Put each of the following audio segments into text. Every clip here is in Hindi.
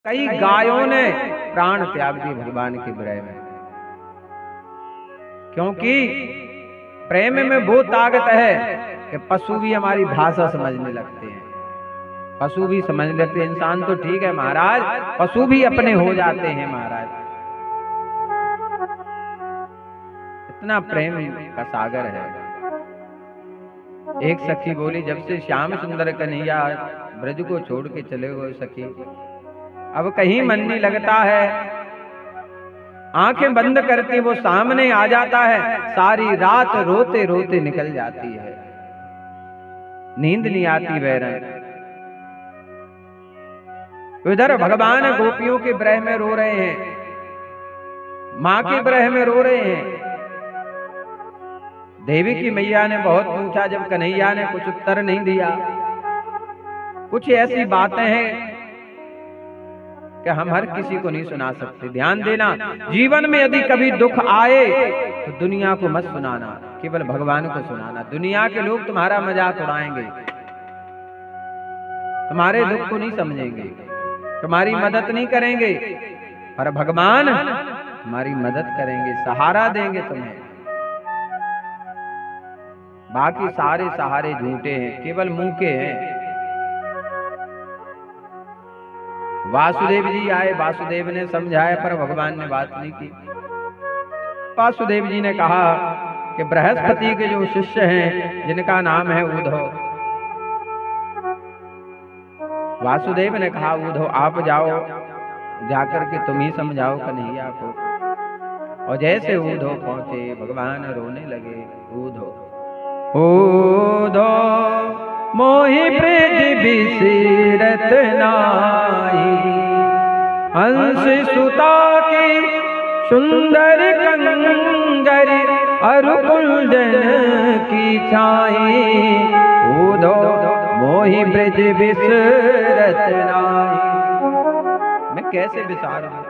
कई गायों ने प्राण त्याग दिए भगवान के विरह में, क्योंकि प्रेम में वो ताकत है कि पशु भी हमारी भाषा समझने लगते हैं, पशु भी समझ लेते हैं। इंसान तो ठीक है महाराज, पशु भी अपने हो जाते हैं महाराज। इतना प्रेम का सागर है। एक सखी बोली, जब से श्याम सुंदर कन्हैया ब्रज को छोड़ के चले गए सखी, अब कहीं मन नहीं लगता है। आंखें बंद करती वो सामने आ जाता है, सारी रात रोते रोते निकल जाती है, नींद नहीं आती बैरन। इधर भगवान गोपियों के विरह में रो रहे हैं, मां के विरह में रो रहे हैं। देवी की मैया ने बहुत पूछा, जब कन्हैया ने कुछ उत्तर नहीं दिया। कुछ ऐसी बातें हैं कि हम हर किसी को नहीं सुना सकते। ध्यान देना, जीवन में यदि कभी दुख आए तो दुनिया को मत सुनाना, केवल भगवान को सुनाना। दुनिया के लोग तुम्हारा मजाक उड़ाएंगे, तुम्हारे दुख को नहीं समझेंगे, तुम्हारी मदद नहीं करेंगे, पर भगवान तुम्हारी मदद करेंगे, सहारा देंगे तुम्हें। बाकी सारे सहारे झूठे हैं, केवल मुंह के हैं। वासुदेव जी आए, वासुदेव ने समझाया पर भगवान ने बात नहीं की। वासुदेव जी ने कहा कि बृहस्पति के जो शिष्य हैं जिनका नाम है उद्धव, वासुदेव ने कहा उद्धव आप जाओ, जाकर के तुम ही समझाओ कन्हैया को। और जैसे उद्धव पहुंचे भगवान रोने लगे। उद्धव मोहि ब्रज बिसरत नाई, हंस सुता की सुंदर कंगरी, अरु कुंजन की छाई। उद्धव मोहि ब्रज बिसरत नाई, मैं कैसे बिसार दूं?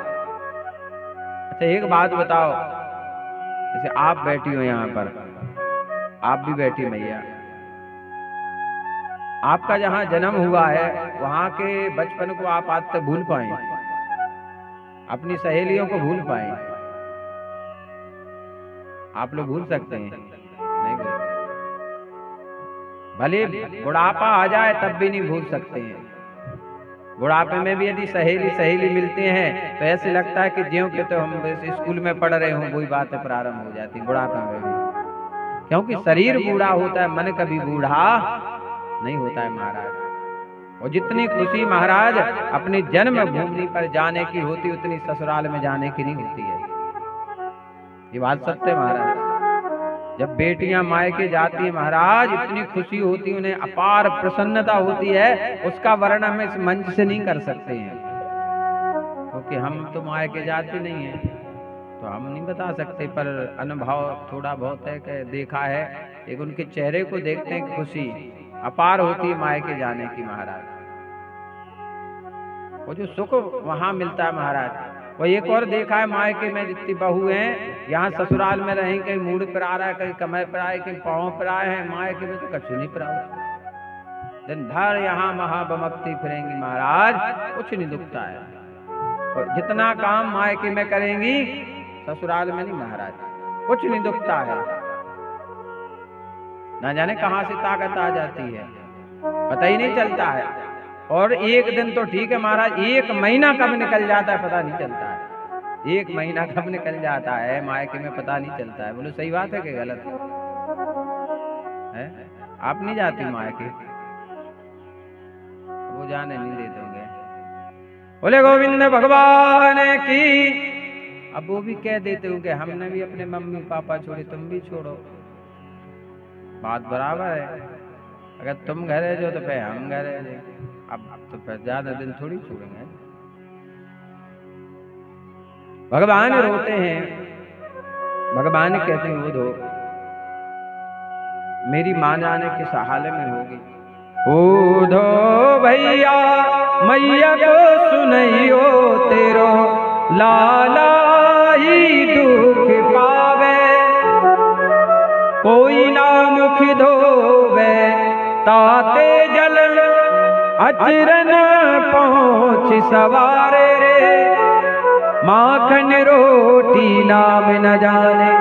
अच्छा एक बात बताओ, जैसे आप बैठी हो यहाँ पर, आप भी बैठी मैया, आपका जहां जन्म हुआ है वहां के बचपन को आप आज तक भूल पाए? अपनी सहेलियों को भूल पाए? आप लोग भूल सकते हैं? नहीं भूल। भले बुढ़ापा आ जाए तब भी नहीं भूल सकते हैं। बुढ़ापे में भी यदि सहेली मिलते हैं तो ऐसे लगता है कि ज्यों के तो हम स्कूल में पढ़ रहे हों, वही बातें प्रारंभ हो जाती बुढ़ापे में भी। क्योंकि शरीर बूढ़ा होता है, मन कभी बूढ़ा नहीं होता है महाराज। और जितनी खुशी महाराज अपनी जन्म भूमि पर जाने की होती, उतनी ससुराल में जाने की नहीं होती है। ये बात सत्य है महाराज। जब बेटियां मायके जाती है महाराज, इतनी खुशी होती है, उन्हें अपार प्रसन्नता होती है, उसका वर्णन हम इस मंच से नहीं कर सकते हैं, क्योंकि हम तो मायके जाते नहीं है तो हम नहीं बता सकते। पर अनुभव थोड़ा बहुत है कि देखा है, एक उनके चेहरे को देखते हैं, खुशी अपार होती है मायके जाने की महाराज। वो जो सुख वहां मिलता है महाराज, वो एक और देखा है मायके में जितनी बहू हैं, यहाँ ससुराल में रहें, कहीं मूड पर आ रहा है, कहीं कमर पर आए, कहीं पाँव पर आए हैं, मायके में तो कछु नहीं पर होता। दिन भर यहाँ महाबमकती फिरेंगी महाराज, कुछ नहीं दुखता है। और जितना काम मायके में करेंगी ससुराल में नहीं महाराज, कुछ नहीं दुखता है। ना जाने कहां से ताकत आ जाती है, पता ही नहीं चलता है। और एक दिन तो ठीक है महाराज, एक महीना कब निकल जाता है पता नहीं चलता है। एक महीना कब निकल जाता है मायके में पता नहीं चलता है। बोलो सही बात है कि गलत है? आप नहीं जाती मायके? वो जाने नहीं देते होंगे। बोले गोविंद भगवान की। अब वो भी कह देते होंगे हमने भी अपने मम्मी पापा छोड़े, तुम भी छोड़ो, बात बराबर है। अगर तुम घर है जो तो फिर हम घर है, अब तो फिर ज्यादा दिन थोड़ी छोड़ेंगे। भगवान रोते हैं, भगवान कहते हैं उद्धव मेरी मां जाने किस हाल में होगी। उद्धव भैया मैया को सुनइयो, तेरो लाला ही दुख पावे, कोई ना मुख धोवे, ताते जल अचरन पहुँच सवारे। माखन रोटी नाम न जाने,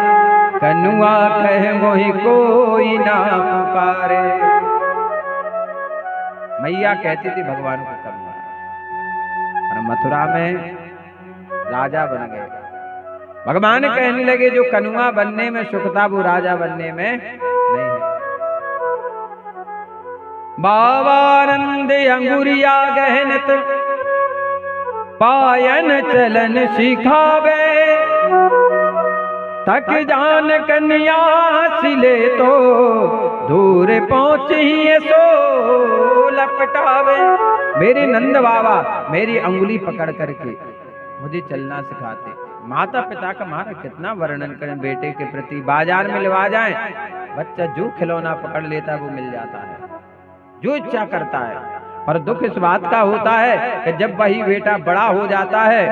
कनुआ कह मोहि कोई ना पुकारे। मैया कहती थी भगवान को कनुआ, और मथुरा में राजा बन गए। भगवान कहने लगे जो कनुआ बनने में सुख था वो राजा बनने में नहीं है। बाबानंद अंगुरिया गहनत पायन चलन सिखावे, तक जान कन्या सिले तो दूर पहुंची सो लपटावे। मेरे नंद बाबा मेरी अंगुली पकड़ करके मुझे चलना सिखाते। माता पिता का हमारा कितना वर्णन करें बेटे के प्रति। बाजार में लेवा जाए, बच्चा जो खिलौना पकड़ लेता है वो मिल जाता है, जो इच्छा करता है। पर दुख इस बात का होता है कि जब वही बेटा बड़ा हो जाता है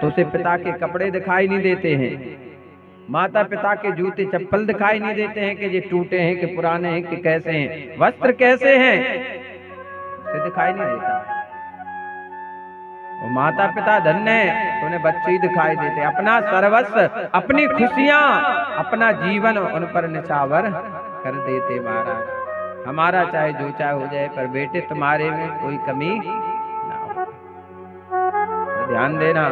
तो उसे पिता के कपड़े दिखाई नहीं देते हैं, माता पिता के जूते चप्पल दिखाई नहीं देते हैं कि ये टूटे हैं कि पुराने हैं कि कैसे हैं, वस्त्र कैसे हैं, उसे दिखाई नहीं देता। वो माता पिता धन्य है तो उन्हें बच्चे ही दिखाई देते। अपना सर्वस्व, अपनी खुशियां, अपना जीवन उन पर निछावर कर देते। महाराज हमारा चाहे जो चाहे हो जाए, पर बेटे तुम्हारे में कोई कमी ना हो। तो ध्यान देना,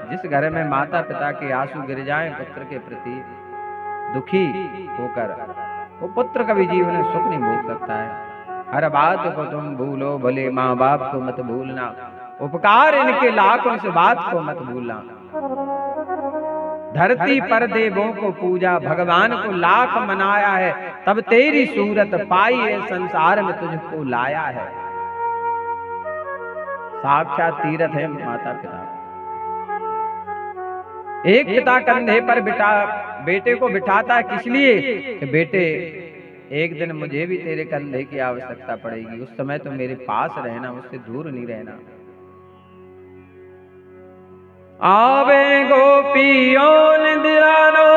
जिस घर में माता पिता के आंसू गिर जाएं पुत्र के प्रति दुखी होकर, वो पुत्र कभी जीवन में सुख नहीं भोग सकता है। हर बात को तुम भूलो भले, माँ बाप को मत भूलना, उपकार इनके लाखों से बात को मत भूलना। धरती पर देवों को पूजा, भगवान को लाख मनाया है, तब तेरी सूरत पाई है संसार में तुझको लाया है। साक्षात तीर्थ है माता पिता। एक पिता कंधे पर बेटे को बिठाता है, किस लिए कि बेटे एक दिन मुझे भी तेरे कंधे की आवश्यकता पड़ेगी, उस समय तो मेरे पास रहना, उससे दूर नहीं रहना। आवे गोपियों दिलानो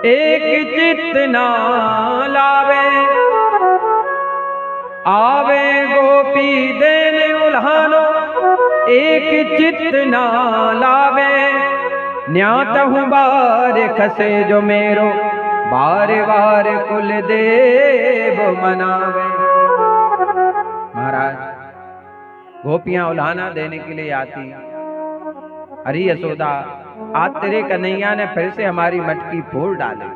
एक चित्त ना लावे, आवे गोपी देने उल्हानो एक चित्त ना लावे। न्यात हूँ बार खसे जो मेरो, बार बार कुल देव मनावे। महाराज गोपियां उल्हाना देने के लिए आती। अरे यशोदा, आज तेरे कन्हैया ने फिर से हमारी मटकी फोड़ डाली,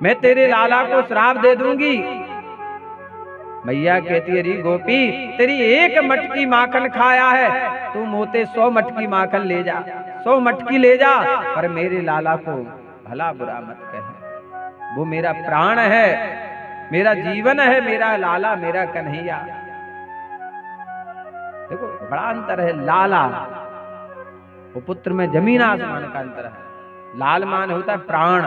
मैं तेरे लाला को श्राप दे दूंगी। मैया कहती है, अरे गोपी तेरी एक मटकी माखन खाया है, तू मोते 100 मटकी माखन ले जा, 100 मटकी ले जा, पर मेरे लाला को भला बुरा मत कहे। वो मेरा प्राण है, मेरा जीवन है, मेरा लाला, मेरा कन्हैया। देखो बड़ा अंतर है। लाला वो पुत्र में जमीन आसमान का अंतर है। लाल मान होता है प्राण।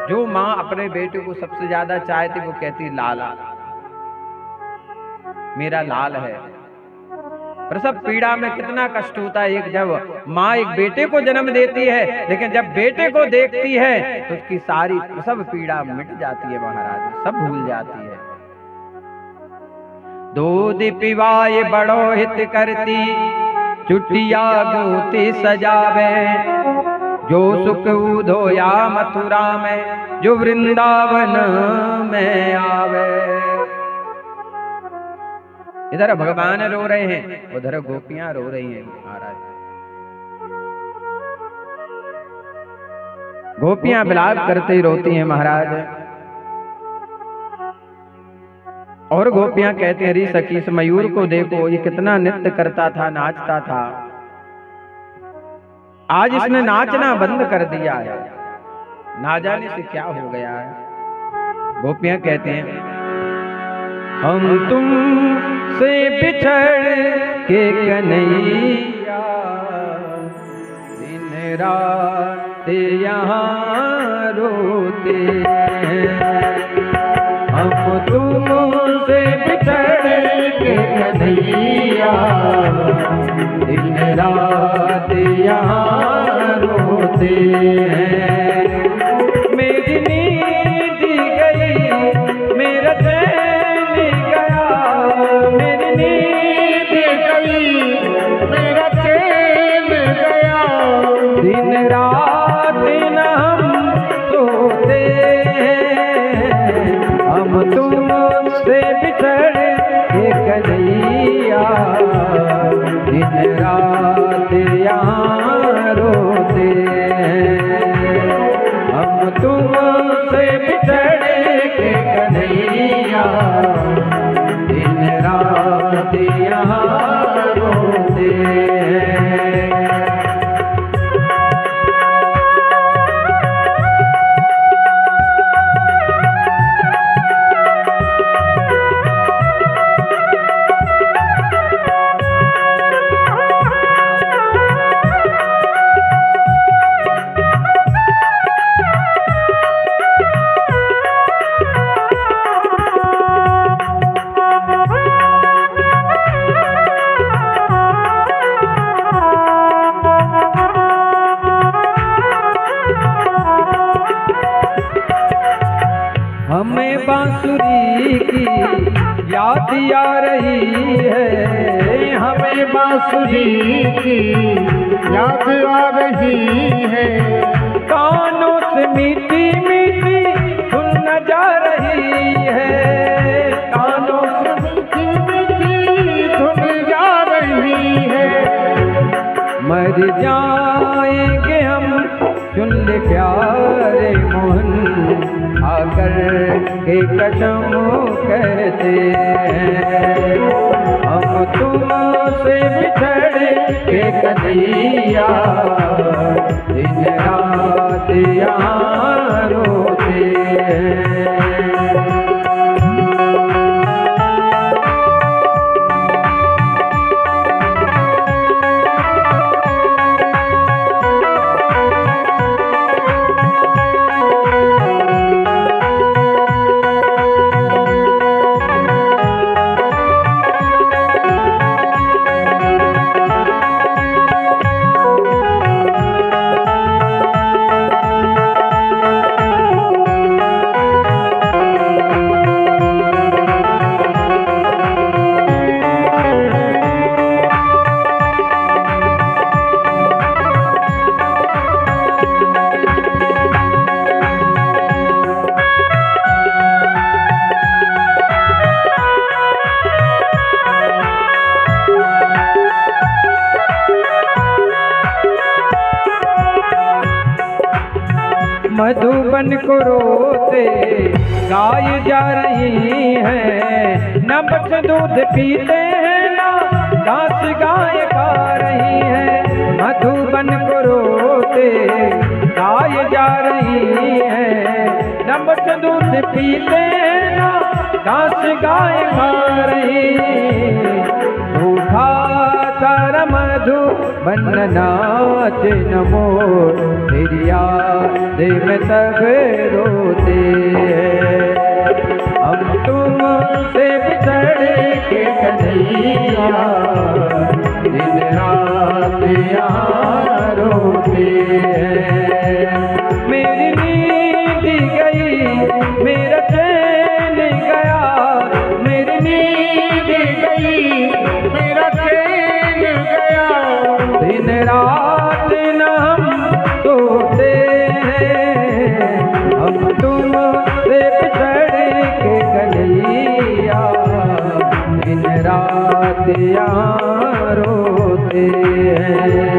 जो माँ अपने बेटे को सबसे ज्यादा चाहती वो कहती लाला, मेरा लाल है। प्रसव पीड़ा में कितना कष्ट होता है। एक जब माँ एक बेटे को जन्म देती है, लेकिन जब बेटे को देखती है तो उसकी सारी प्रसव पीड़ा मिट जाती है। महाराज सब भूल जाती है। दूध पिवाए बड़ो हित करती, चुटिया गूंथी सजावे। जो सुख उधोया मथुरा में, जो वृंदावन में आवे। इधर भगवान रो रहे हैं, उधर गोपियां रो रही हैं। महाराज गोपियां विलाप करते ही रोती हैं महाराज। और गोपियां कहते हैं, अरे सखी इस मयूर को देखो, ये कितना नृत्य करता था, नाचता था, आज इसने नाचना बंद कर दिया है, ना जाने से क्या हो गया है। गोपियां कहते हैं, हम तुम से बिछड़ के कन्हैया, दिन रात यहाँ रोते हैं। हम तुमसे बिछड़ के कन्हैया, दिन रात यहाँ रोते हैं। मेरी नींद गई, मेरा चैन गया, मेरी नींद गई, याद आ रही है, हमें बांसुरी की याद आ रही है। कानों से मीठी मीठी धुन न जा रही है, कानों से मीठी मीठी धुन जा रही है। मर जाएंगे हम सुन ले प्यारे मोहन, आकर के कसम कहते हैं, हम तुमसे बिछड़ के कदिया दिन रात यहाँ रोते हैं। मधुबन को रोते गाय जा रही है, न बच दूध पीते हैं ना घास गाय खा रही है। मधुबन को रोते गाय जा रही है, न बच दूध पीते हैं ना घास गाय खा रही है। सूखा सारा मधुबन नाच नमो तेरी याद में सब रोते हैं, हम तुमसे बिछड़ के कन्हैया दिन रात यहाँ रोते हैं। मेरी नींद गई मेरा चैन गया, मेरी नींद गई मेरा चैन गया। दिन रात न हम सोते हैं, हम तुमसे बिछड़ के कन्हैया दिन रात यहाँ रोते हैं,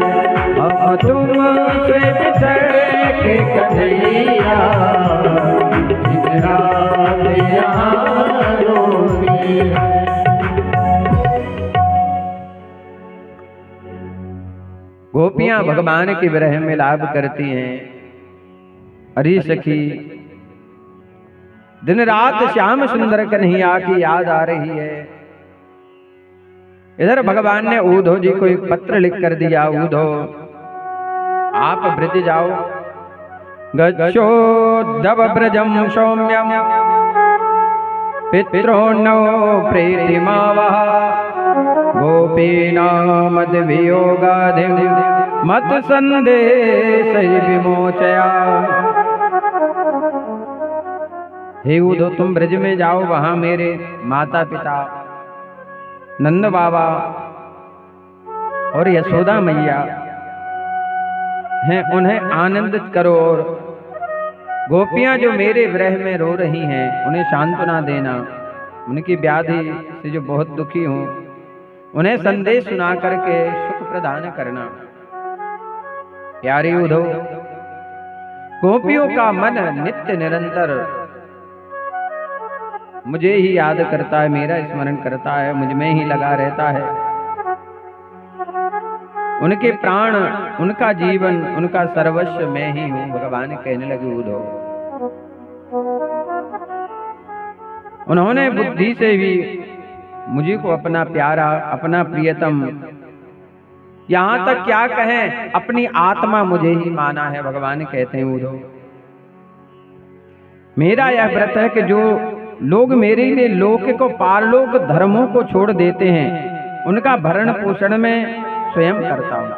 हम तुमसे बिछड़ के कन्हैया दिन रात यहाँ रोते हैं। गोपियां भगवान के विरह में लाभ करती हैं। अरे सखी दिन रात श्याम सुंदर कन्हैया की याद आ रही है। इधर भगवान ने उद्धव जी को एक पत्र लिख कर दिया, उद्धव आप ब्रज जाओ, गच्छोद्धव ब्रजम सौम्यम पितॄन्नो प्रीतिमावह, गोपीनामद वियोगाधिं मत संदेश विमोचया। हे उद्धव तुम ब्रज में जाओ, वहां मेरे माता पिता नंद बाबा और यशोदा मैया हैं, उन्हें आनंदित करो और गोपियां जो मेरे विरह में रो रही हैं उन्हें सांत्वना देना, उनकी व्याधि से जो बहुत दुखी हों उन्हें संदेश सुना करके सुख प्रदान करना। प्यारे उद्धव गोपियों का मन नित्य निरंतर मुझे ही याद करता है, मेरा स्मरण करता है, मुझ में ही लगा रहता है। उनके प्राण, उनका जीवन, उनका सर्वस्व मैं ही हूं। भगवान कहने लगे उद्धव उन्होंने बुद्धि से भी मुझे को अपना प्यारा, अपना प्रियतम, यहां तक क्या कहें अपनी आत्मा मुझे ही माना है। भगवान कहते हैं उद्धव मेरा यह व्रत है कि जो लोग मेरे लिए लौकिक और पारलौक धर्मों को छोड़ देते हैं उनका भरण पोषण में स्वयं करता हूं।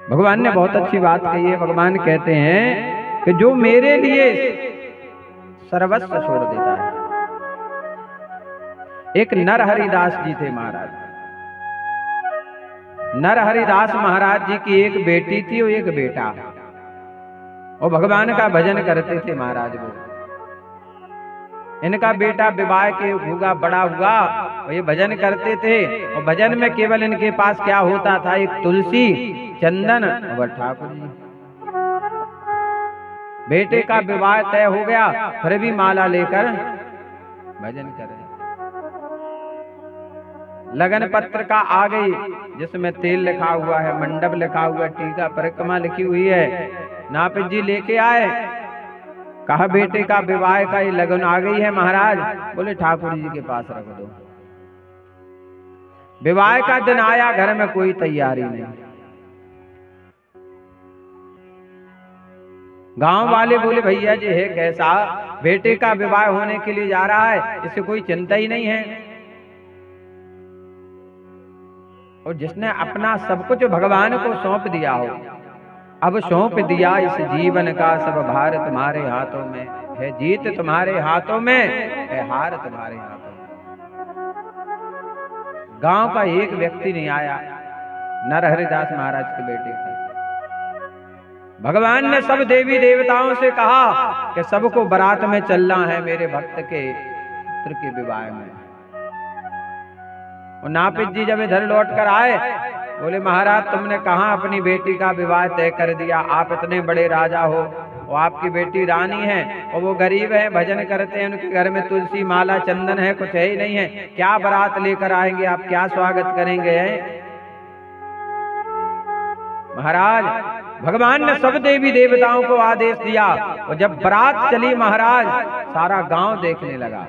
भगवान ने बहुत अच्छी बात कही है। भगवान कहते हैं कि जो मेरे लिए सर्वस्व छोड़ देता है, एक नरहरिदास जी थे महाराज। नरहरिदास महाराज जी की एक बेटी थी और एक बेटा, और भगवान का भजन करते थे महाराज वो। इनका बेटा विवाह के हुआ, बड़ा हुआ, और ये भजन करते थे। और भजन में केवल इनके पास क्या होता था, एक तुलसी, चंदन और ठाकुर जी। बेटे का विवाह तय हो गया, फिर भी माला लेकर भजन करे। लगन पत्र का आ गई, जिसमें तेल लिखा हुआ है, मंडप लिखा हुआ है, टीका परिक्रमा लिखी हुई है। नापित जी लेके आए, कहा बेटे का विवाह का ये लगन आ गई है महाराज। बोले ठाकुर जी के पास रख दो। विवाह का दिन आया, घर में कोई तैयारी नहीं। गांव वाले बोले भैया जी है कैसा, बेटे का विवाह होने के लिए जा रहा है, इससे कोई चिंता ही नहीं है। और जिसने अपना सब कुछ भगवान को सौंप दिया हो, अब सौंप दिया इस जीवन का सब भार तुम्हारे हाथों में है, जीत तुम्हारे हाथों में है, हार तुम्हारे हाथों में। गांव का एक व्यक्ति नहीं आया नरहरिदास महाराज के बेटे का। भगवान ने सब देवी देवताओं से कहा कि सबको बारात में चलना है मेरे भक्त के पुत्र के विवाह में। और नापित जी जब इधर लौट कर आए, बोले महाराज तुमने कहा अपनी बेटी का विवाह तय कर दिया, आप इतने बड़े राजा हो, और आपकी बेटी रानी है और वो गरीब है, भजन करते हैं, उनके घर में तुलसी माला चंदन है, कुछ है ही नहीं है, क्या बारात लेकर आएंगे आप, क्या स्वागत करेंगे? महाराज भगवान ने सब देवी देवताओं को आदेश दिया, और जब बारात चली महाराज सारा गांव देखने लगा।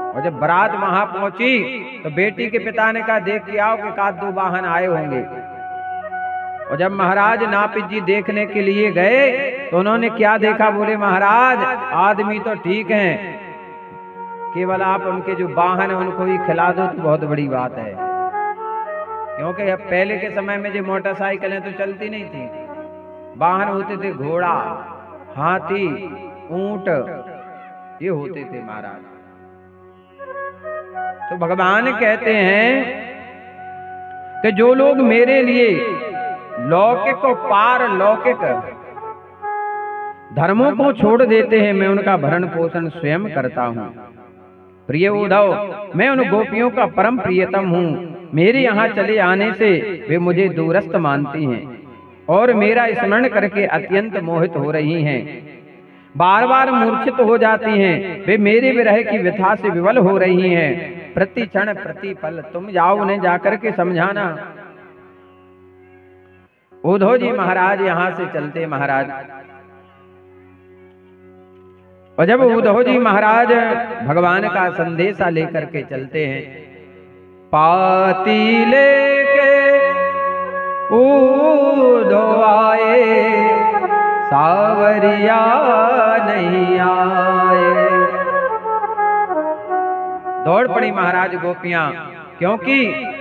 और जब बारात वहां पहुंची तो बेटी के पिता ने कहा देख के आओ कि का दो वाहन आए होंगे। और जब महाराज नापित जी देखने के लिए गए तो उन्होंने क्या देखा, बोले महाराज आदमी तो ठीक हैं, केवल आप उनके जो वाहन है उनको ही खिला दो तो बहुत बड़ी बात है। क्योंकि अब पहले के समय में जो मोटरसाइकिलें तो चलती नहीं थी, वाहन होते थे घोड़ा, हाथी, ऊंट, ये होते थे महाराज। तो भगवान कहते हैं कि जो लोग मेरे लिए लौकिक और पारलौकिक धर्मों को छोड़ देते हैं, मैं उनका भरण पोषण स्वयं करता हूँ। प्रिय उद्धव, मैं उन गोपियों का परम प्रियतम हूँ। मेरे यहाँ चले आने से वे मुझे दूरस्थ मानती हैं और मेरा स्मरण करके अत्यंत मोहित हो रही हैं। बार बार मूर्छित हो जाती हैं, वे मेरे विरह की व्यथा से विवल हो रही हैं। प्रति क्षण प्रति पल तुम जाओ उन्हें जाकर के समझाना। उद्धव जी महाराज यहाँ से चलते महाराज, और जब उद्धव जी महाराज भगवान का संदेशा लेकर के चलते हैं, पाती लेके उद्धव आए, सावरिया नहीं आए। दौड़ पड़ी महाराज गोपियां, क्योंकि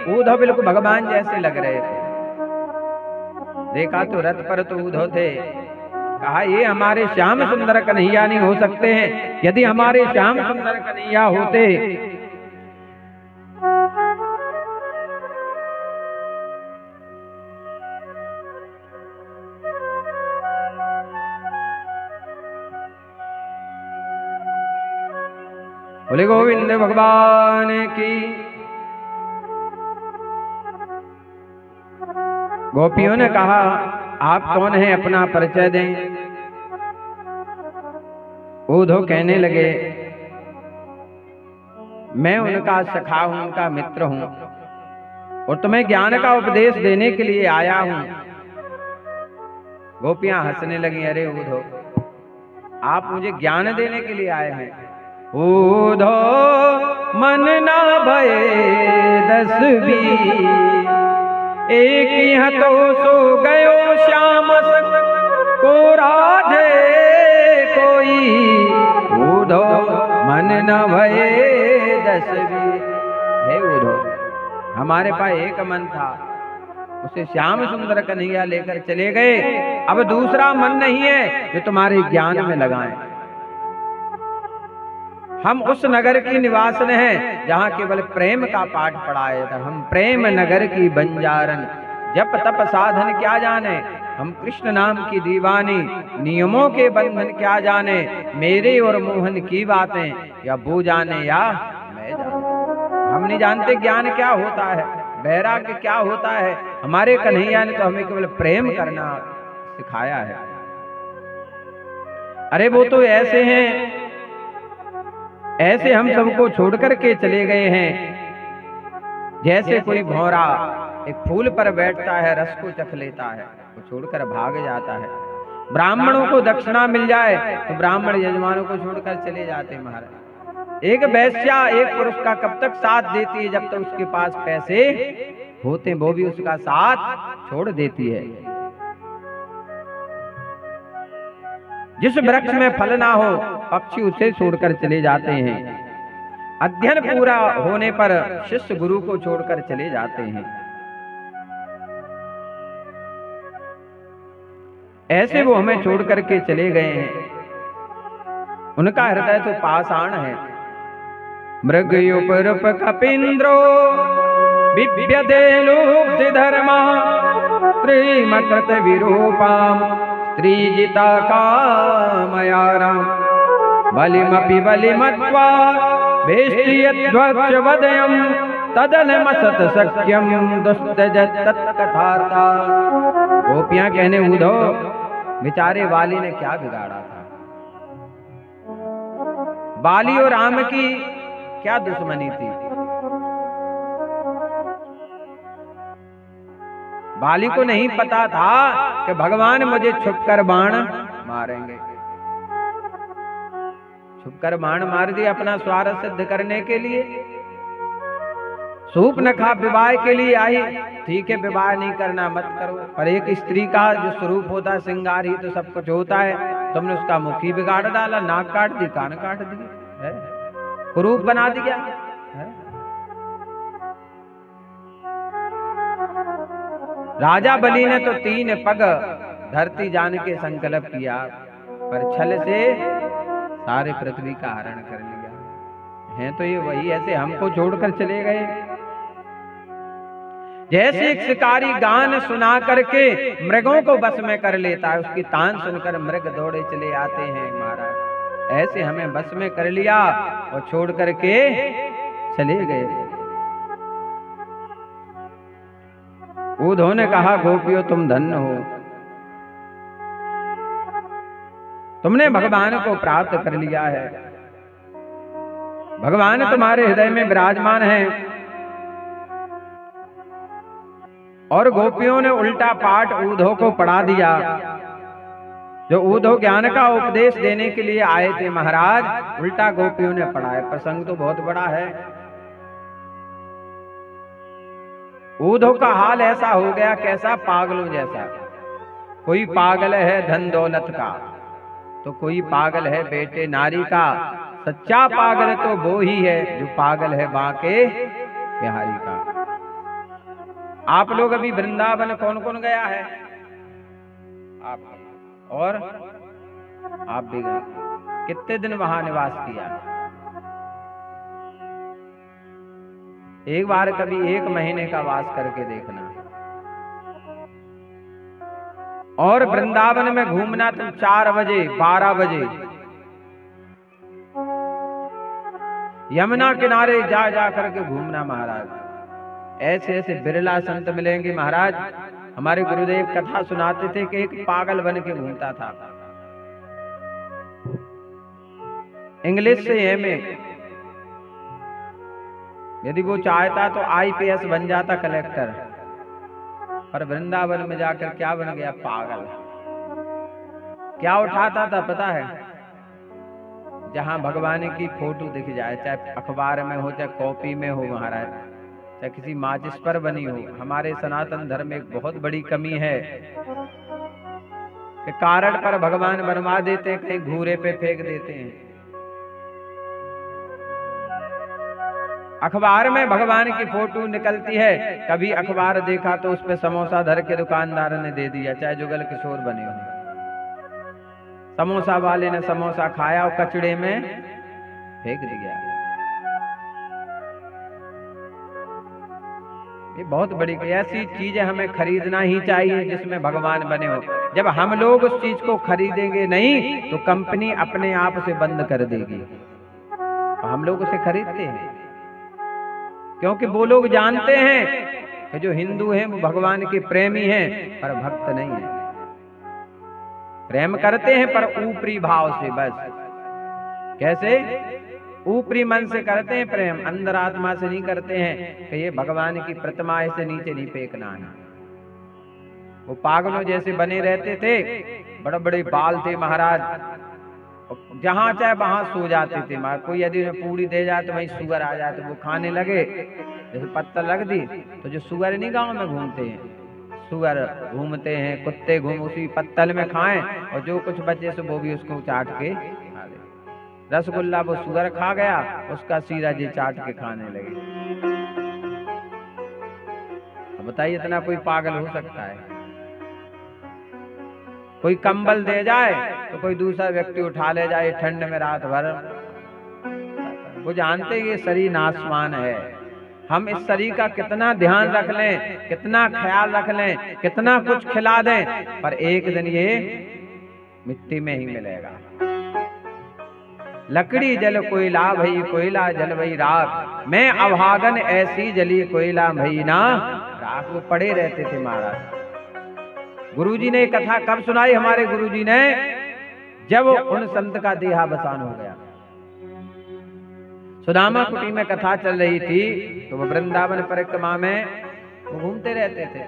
उद्धव बिल्कुल भगवान जैसे लग रहे थे। देखा तो रथ पर तो उद्धव थे, कहा ये हमारे श्याम सुंदर कन्हैया नहीं हो सकते हैं। यदि हमारे श्याम सुंदर कन्हैया होते बोले गोविंद भगवान की। गोपियों ने कहा आप कौन हैं, अपना परिचय दें। उद्धव कहने लगे मैं उनका सखा हूं, उनका मित्र हूं, और तुम्हें ज्ञान का उपदेश देने के लिए आया हूं। गोपियां हंसने लगी, अरे उद्धव आप मुझे ज्ञान देने के लिए आए हैं। उद्धव मन ना भये 10 एक यहाँ तो सो गयो श्याम को राधे कोई। उद्धव मन न भये 10 हे उद्धव, हमारे पास एक मन था, उसे श्याम सुंदर कन्हैया लेकर चले गए, अब दूसरा मन नहीं है जो तुम्हारे ज्ञान में लगाएं। हम उस नगर की निवासन हैं जहाँ केवल प्रेम का पाठ पढ़ाया था। हम प्रेम नगर की बंजारन, जप तप साधन क्या जाने, हम कृष्ण नाम की दीवानी, नियमों के बंधन क्या जाने, मेरे और मोहन की बातें या वो जाने या मैं जाने। हम नहीं जानते ज्ञान क्या होता है, वैराग्य क्या होता है। हमारे कन्हैया ने तो हमें केवल प्रेम करना सिखाया है। अरे वो तो ऐसे हैं, ऐसे हम सबको छोड़ करके चले गए हैं। जैसे कोई भौरा एक फूल पर बैठता है, रस को चख लेता है, वो छोड़कर भाग जाता है। ब्राह्मणों को दक्षिणा मिल जाए तो ब्राह्मण यजमानों को छोड़कर चले जाते हैं। महाराज, एक वैश्या एक पुरुष का कब तक साथ देती है? जब तक उसके पास पैसे होते वो भी उसका साथ छोड़ देती है। जिस वृक्ष में फल ना हो पक्षी उसे छोड़कर चले जाते हैं। अध्ययन पूरा होने पर शिष्य गुरु को छोड़कर चले जाते हैं। ऐसे वो हमें छोड़ करके चले गए हैं। उनका हृदय तो पाषाण है। मृगयुपरूप कपिंद्रो बिभ्यते लुब्धि धर्मा स्त्रीमकृत विरूपाम स्त्रीजिता कामयाराम बलिमपि बलिमत्वा वेष्ट्यध्वक्षवदयं तदलमसत सख्यम दुस्तजत तत्कथार्ता। गोपियां कहने उद्धव, बेचारे वाली ने क्या बिगाड़ा था? बाली और राम की क्या दुश्मनी थी? बाली को नहीं पता था कि भगवान मुझे छुपकर बाण मारेंगे। छुपकर बाण मार दिया अपना स्वार्थ सिद्ध करने के लिए। शूर्पणखा विवाह के लिए आई, ठीक है विवाह नहीं करना मत करो, पर एक स्त्री का जो स्वरूप होता है, श्रृंगार ही तो सब कुछ होता है। तुमने उसका मुख ही बिगाड़ डाला, नाक काट दी, कान काट दिए, कुरूप बना दिया है? राजा बलि ने तो 3 पग धरती जाने के संकल्प किया, पर छल से सारे पृथ्वी का हरण कर लिया है। तो ये वही ऐसे हमको छोड़कर चले गए। जैसे एक शिकारी गान सुना करके मृगों को बस में कर लेता है, उसकी तान सुनकर मृग दौड़े चले आते हैं। महाराज, ऐसे हमें बस में कर लिया और छोड़ करके चले गए। उद्धव ने कहा, गोपियों तुम धन्य हो, तुमने भगवान को प्राप्त कर लिया है। भगवान तुम्हारे हृदय में विराजमान हैं। और गोपियों ने उल्टा पाठ उद्धव को पढ़ा दिया। जो उद्धव ज्ञान का उपदेश देने के लिए आए थे महाराज, उल्टा गोपियों ने पढ़ाया। प्रसंग तो बहुत बड़ा है। उद्धव का हाल ऐसा हो गया, कैसा? पागलों जैसा। कोई पागल है धन दौलत का, तो कोई पागल है बेटे नारी का। सच्चा पागल तो वो ही है जो पागल है बांके बिहारी का। आप लोग अभी वृंदावन कौन कौन गया है? आप और आप भी गए। कितने दिन वहां निवास किया? एक बार कभी 1 महीने का वास करके देखना। और वृंदावन में घूमना तुम 4 बजे 12 बजे यमुना किनारे जा जा करके घूमना महाराज। ऐसे ऐसे बिरला संत मिलेंगे महाराज। हमारे गुरुदेव कथा सुनाते थे कि एक पागल बन के घूमता था, इंग्लिश से एमए। यदि वो चाहता तो IPS बन जाता, कलेक्टर। पर वृंदावन में जाकर क्या बन गया? पागल। क्या उठाता था पता है? जहां भगवान की फोटो दिख जाए, चाहे अखबार में हो चाहे कॉपी में हो महाराज, चाहे किसी माचिस पर बनी हो। हमारे सनातन धर्म में एक बहुत बड़ी कमी है कि कारण पर भगवान बनवा देते हैं, कहीं घूरे पे फेंक देते हैं। अखबार में भगवान की फोटो निकलती है, कभी अखबार देखा तो उस पे समोसा धर के दुकानदार ने दे दिया, चाहे जुगल किशोर बने हो। समोसा वाले ने समोसा खाया और कचड़े में फेंक दिया। ये बहुत बड़ी ऐसी चीजें हमें खरीदना ही चाहिए जिसमें भगवान बने हो। जब हम लोग उस चीज को खरीदेंगे नहीं तो कंपनी अपने आप से बंद कर देगी। हम लोग उसे खरीदते हैं क्योंकि वो लोग जानते हैं कि जो हिंदू हैं वो भगवान के प्रेमी हैं पर भक्त नहीं है। प्रेम करते हैं पर ऊपरी भाव से, बस कैसे ऊपरी मन से करते हैं प्रेम, अंदर आत्मा से नहीं करते हैं कि ये भगवान की प्रतिमा से नीचे नहीं फेंकना है। वो पागलों जैसे बने रहते थे, बड़े बड़े बाल थे महाराज, जहां चाहे वहां सो जाते थे। कोई यदि पूरी दे जाए तो वहीं सुअर आ जाते, वो खाने लगे, जैसे पत्थर लग दी तो जो सुअर नहीं गांव में घूमते हैं, सुअर घूमते हैं, कुत्ते घूम उसी पत्तल में खाएं और जो कुछ बचे से वो भी उसको चाट के खा ले। रसगुल्ला वो सुअर खा गया, उसका सीरा जी चाट के खाने लगे। अब बताइए इतना कोई पागल हो सकता है? कोई कंबल दे जाए तो कोई दूसरा व्यक्ति उठा ले जाए ठंड में रात भर। वो जानते हैं ये शरीर नाशवान है। हम इस शरीर का कितना ध्यान रख लें, कितना ख्याल रख लें, कितना कुछ खिला दें, पर एक दिन ये मिट्टी में ही मिलेगा। लकड़ी जल कोयला भई कोयला जल भई राख, मैं अभागन ऐसी जली कोयला भई ना राख। वो पड़े रहते थे महाराज। गुरुजी ने कथा कब सुनाई? हमारे गुरुजी ने जब उन संत का देहावसान हो गया। सुदामा कुटी में कथा चल रही थी तो वो वृंदावन परिक्रमा में वो घूमते रहते थे।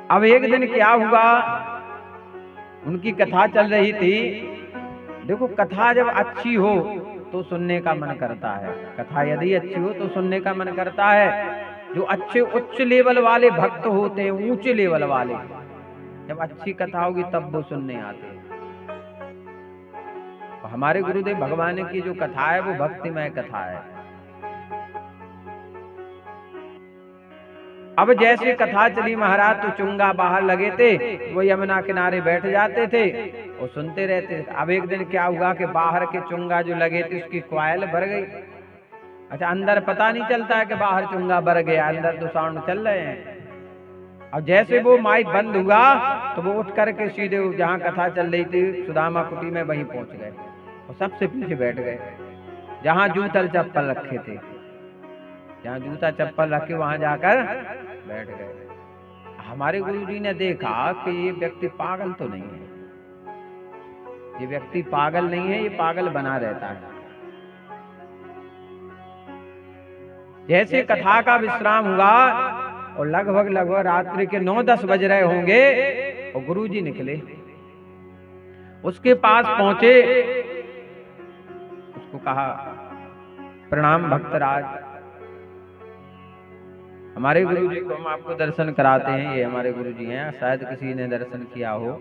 अब एक दिन क्या हुआ, उनकी कथा चल रही थी। देखो कथा जब अच्छी हो तो सुनने का मन करता है, कथा यदि अच्छी हो तो सुनने का मन करता है। जो अच्छे उच्च लेवल वाले भक्त होते हैं, ऊंचे लेवल वाले, जब अच्छी कथा होगी तब वो सुनने आते हैं। हमारे गुरुदेव भगवान की जो कथा है वो भक्तिमय कथा है। अब जैसे कथा चली महाराज तो चुंगा बाहर लगे थे, वो यमुना किनारे बैठ जाते थे और सुनते रहते थे। अब एक दिन क्या हुआ कि बाहर के चुंगा जो लगे थे उसकी क्वायल भर गई। अच्छा, अंदर पता नहीं चलता है कि बाहर चुंगा भर गया, अंदर तो साउंड चल रहे हैं। और जैसे वो माइक बंद हुआ तो वो उठ करके सीधे जहां कथा चल रही थी सुदामा कुटी में वहीं पहुंच गए और सबसे पीछे बैठ गए, जहां जूता चप्पल रखे थे। जहां जूता चप्पल रखे वहां जाकर बैठ गए। हमारे गुरुजी ने देखा कि ये व्यक्ति पागल तो नहीं है, ये व्यक्ति पागल नहीं है, ये पागल बना रहता है। जैसे कथा का विश्राम हुआ और लगभग रात्रि के 9-10 बज रहे होंगे और गुरुजी निकले, उसके पास पहुंचे, उसको कहा प्रणाम भक्तराज। हमारे गुरुजी को हम आपको दर्शन कराते हैं, ये हमारे गुरुजी हैं, शायद किसी ने दर्शन किया हो।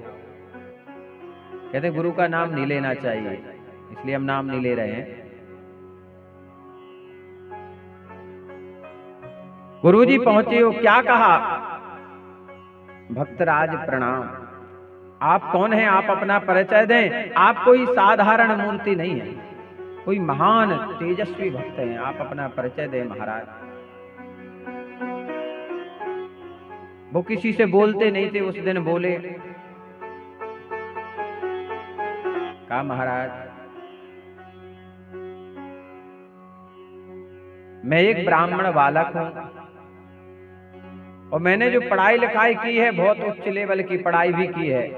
कहते गुरु का नाम नहीं लेना चाहिए, इसलिए हम नाम नहीं ले रहे हैं। गुरुजी पहुंचे हो, क्या कहा? भक्तराज प्रणाम। आप कौन हैं? आप अपना परिचय दें। आप कोई साधारण मूर्ति नहीं है, कोई महान तेजस्वी भक्त हैं, आप अपना परिचय दें महाराज। वो किसी से बोलते नहीं थे, उस दिन बोले, कहा महाराज मैं एक ब्राह्मण बालक हूं और मैंने जो पढ़ाई लिखाई की है बहुत उच्च लेवल की पढ़ाई भी की है,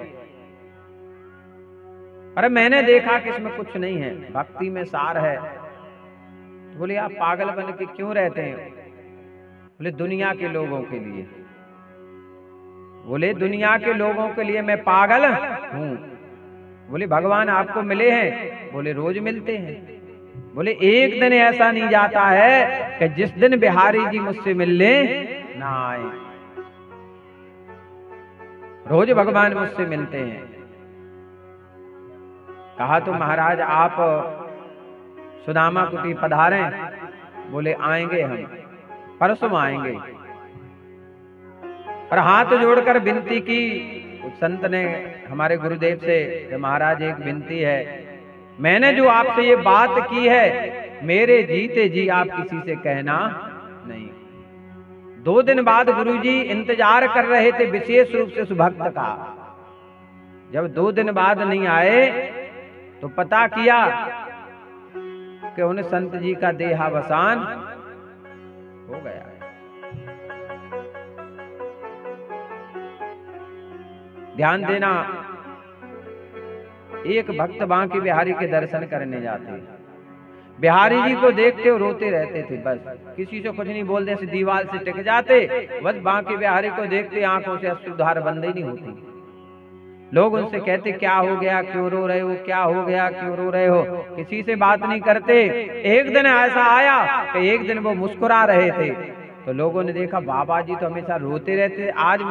पर मैंने देखा कि इसमें कुछ नहीं है, भक्ति में सार है। तो बोले आप पागल बन के क्यों रहते हैं? बोले दुनिया के लोगों के लिए। बोले दुनिया के लोगों के लिए मैं पागल हूं? बोले भगवान आपको मिले हैं? बोले रोज मिलते हैं। बोले एक दिन ऐसा नहीं जाता है कि जिस दिन बिहारी जी मुझसे मिलने ना आए, रोज भगवान मुझसे मिलते हैं। कहा तो महाराज आप सुदामा कुटी पधारें। बोले आएंगे, हम परसों आएंगे। पर हाथ जोड़कर विनती की, वो संत ने हमारे गुरुदेव से कि महाराज एक विनती है, मैंने जो आपसे ये बात की है मेरे जीते जी आप किसी से कहना नहीं। 2 दिन बाद गुरुजी इंतजार कर रहे थे विशेष रूप से उस भक्त का। जब 2 दिन बाद नहीं आए तो पता किया कि उन संत जी का देहावसान हो गया। ध्यान देना, एक भक्त बांके बिहारी के दर्शन करने जाते, बिहारी जी को देखते और रोते रहते थे, बस किसी से कुछ नहीं बोलते, ऐसे दीवार से टिक जाते, बस बांके बिहारी को देखते आंखों से अश्रुधार बंद ही नहीं होती। लोग उनसे कहते क्या हो गया, क्यों रो रहे हो, क्या हो गया, क्यों रो रहे हो, किसी से बात नहीं करते। एक दिन ऐसा आया कि एक दिन वो मुस्कुरा रहे थे, तो लोगों ने देखा बाबा जी तो हमेशा रोते रहते, आज